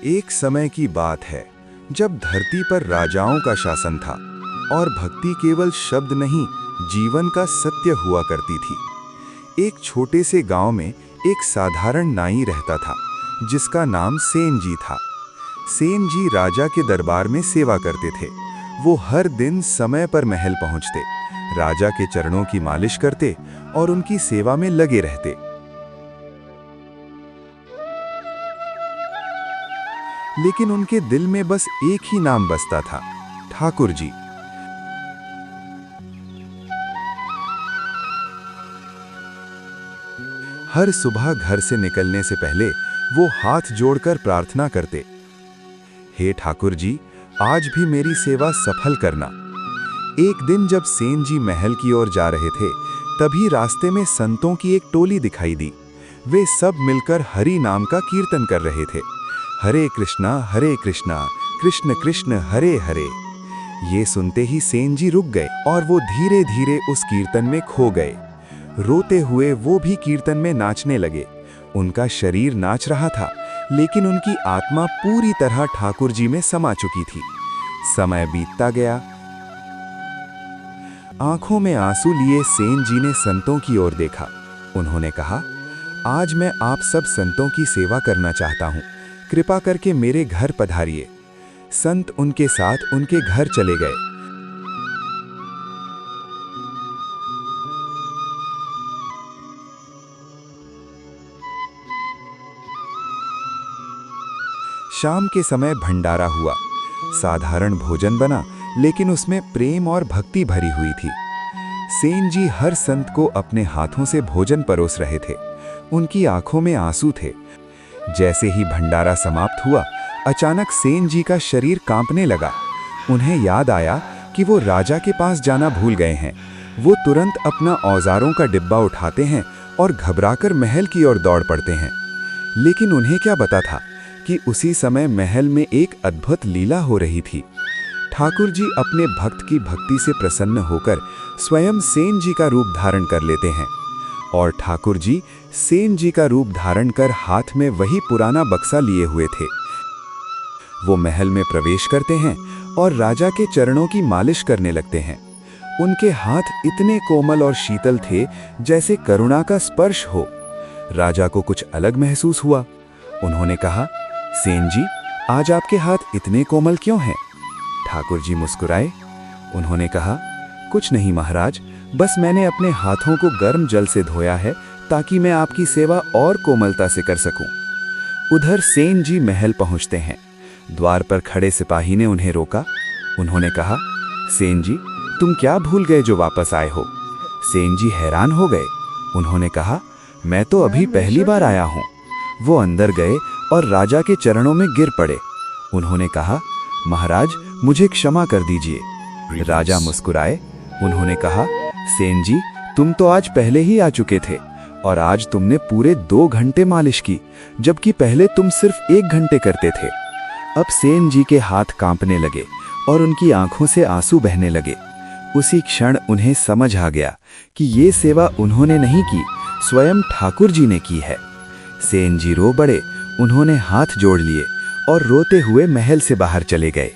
एक समय की बात है जब धरती पर राजाओं का शासन था और भक्ति केवल शब्द नहीं, जीवन का सत्य हुआ करती थी। एक छोटे से गांव में एक साधारण नाई रहता था जिसका नाम सेन जी था। सेन जी राजा के दरबार में सेवा करते थे। वो हर दिन समय पर महल पहुंचते, राजा के चरणों की मालिश करते और उनकी सेवा में लगे रहते। लेकिन उनके दिल में बस एक ही नाम बसता था, ठाकुर जी। हर सुबह घर से निकलने से पहले वो हाथ जोड़कर प्रार्थना करते, हे ठाकुर जी, आज भी मेरी सेवा सफल करना। एक दिन जब सेन जी महल की ओर जा रहे थे, तभी रास्ते में संतों की एक टोली दिखाई दी। वे सब मिलकर हरि नाम का कीर्तन कर रहे थे। हरे कृष्णा कृष्ण कृष्ण हरे हरे। ये सुनते ही सेन जी रुक गए और वो धीरे धीरे उस कीर्तन में खो गए। रोते हुए वो भी कीर्तन में नाचने लगे। उनका शरीर नाच रहा था, लेकिन उनकी आत्मा पूरी तरह ठाकुर जी में समा चुकी थी। समय बीतता गया। आंखों में आंसू लिए सेन जी ने संतों की ओर देखा। उन्होंने कहा, आज मैं आप सब संतों की सेवा करना चाहता हूँ, कृपा करके मेरे घर पधारिए। संत उनके साथ उनके घर चले गए। शाम के समय भंडारा हुआ। साधारण भोजन बना, लेकिन उसमें प्रेम और भक्ति भरी हुई थी। सेन जी हर संत को अपने हाथों से भोजन परोस रहे थे। उनकी आंखों में आंसू थे। जैसे ही भंडारा समाप्त हुआ, अचानक सेन जी का शरीर कांपने लगा। उन्हें याद आया कि वो राजा के पास जाना भूल गए हैं। वो तुरंत अपना औजारों का डिब्बा उठाते हैं और घबराकर महल की ओर दौड़ पड़ते हैं। लेकिन उन्हें क्या पता था कि उसी समय महल में एक अद्भुत लीला हो रही थी। ठाकुर जी अपने भक्त की भक्ति से प्रसन्न होकर स्वयं सेन जी का रूप धारण कर लेते हैं और ठाकुर जी सेन जी का रूप धारण कर हाथ में वही पुराना बक्सा लिए हुए थे। वो महल में प्रवेश करते हैं और राजा के चरणों की मालिश करने लगते हैं। उनके हाथ इतने कोमल और शीतल थे जैसे करुणा का स्पर्श हो। राजा को कुछ अलग महसूस हुआ। उन्होंने कहा, सेन जी, आज आपके हाथ इतने कोमल क्यों हैं? ठाकुर जी मुस्कुराए। उन्होंने कहा, कुछ नहीं महाराज, बस मैंने अपने हाथों को गर्म जल से धोया है ताकि मैं आपकी सेवा और कोमलता से कर सकूं। उधर सेन जी महल पहुंचते हैं। द्वार पर खड़े सिपाही ने उन्हें रोका। उन्होंने कहा, सेन जी, तुम क्या भूल गए जो वापस आए हो? सेन जी हैरान हो गए। उन्होंने कहा, मैं तो अभी पहली बार आया हूं। वो अंदर गए और राजा के चरणों में गिर पड़े। उन्होंने कहा, महाराज, मुझे क्षमा कर दीजिए। राजा मुस्कुराए। उन्होंने कहा, सेन जी, तुम तो आज पहले ही आ चुके थे और आज तुमने पूरे 2 घंटे मालिश की, जबकि पहले तुम सिर्फ 1 घंटे करते थे। अब सेन जी के हाथ कांपने लगे और उनकी आंखों से आंसू बहने लगे। उसी क्षण उन्हें समझ आ गया कि ये सेवा उन्होंने नहीं की, स्वयं ठाकुर जी ने की है। सेन जी रो पड़े। उन्होंने हाथ जोड़ लिए और रोते हुए महल से बाहर चले गए।